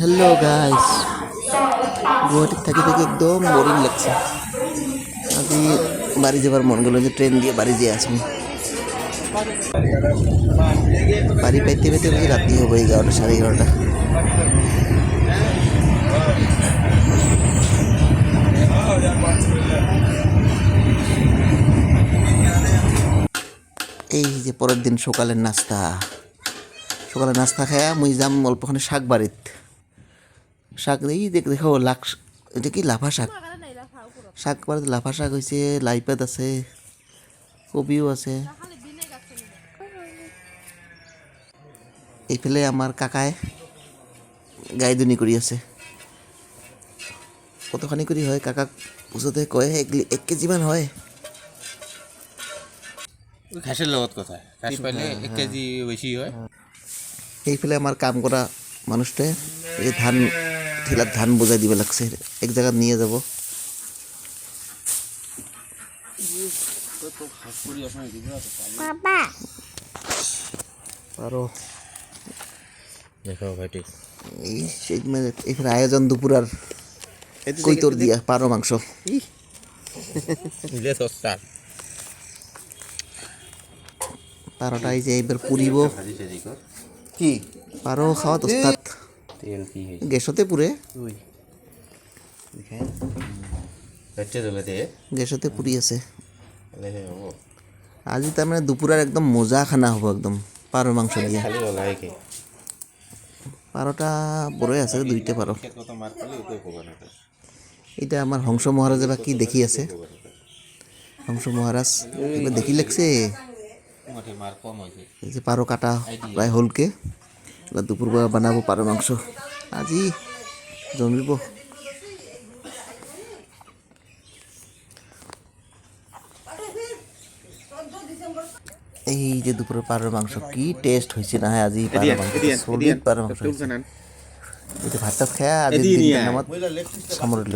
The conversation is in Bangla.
হ্যালো গাইস, গুয়াহাটি থেকে একদম বোরিং লাগছে। আজি বাড়ি যাবার মন গেল যে ট্রেন দিয়ে বাড়ি যেয়ে আসবো। বাড়ি পাইতে পাইতে বুঝি রাত্রি হবে 11টা সাড়ে 11টা। এই যে পরের দিন সকালের নাস্তা খায়া মুই যাম অল্পখানে শাক বাড়িত। শাক এই দেখো এটা কি লাফা শাক। শাক বাড়িতে লাফা শাক হয়েছে, লাইপাত আছে, কবিও আছে। এইফালে আমার কাকায় গাইদুনি কৰি আছে। কতখানি কৰি হয় কাকাক ওচৰতে কয় 1 কেজিমান হয়। ঘাসের লগত কথা, ঘাস পাইলে 1 কেজি বেশি হয়। এইফালে আমার কাম করা মানুষটা এই ধান ঠেলার ধান বোঝাই দিবে লাগছে, এক জায়গায় নিয়ে যাব। আরো দেখো ভাইটি এই সেই মানে এখানে আয়োজন দুপুরার কৈতর দিয়া পারো মাংস। পারোটা এই যে এবার পুরিব কি পারো খাওয়া তো গ্যাসতে পুরে, গ্যাসতে পুরি আছে। আজি তার মানে দুপুরের একদম মজা খানা হবো, একদম পারো মাংস দিয়ে। পারোটা বড়ই আছে, 2টা পারো। এটা আমার হংস মহারাজে বা কি দেখি আছে। হংস মহারাজ এগুলো দেখি লাগছে যে পারো কাটা প্রায় হলকে দুপুরবেলা বানাবো পারো মাংস। আজি জমিব। এই যে দুপুরে পারোর মাংস কি টেস্ট হয়েছে না আজি। পারো মাংস এটা ভাতটা খায় আজি নামাত সামরিল।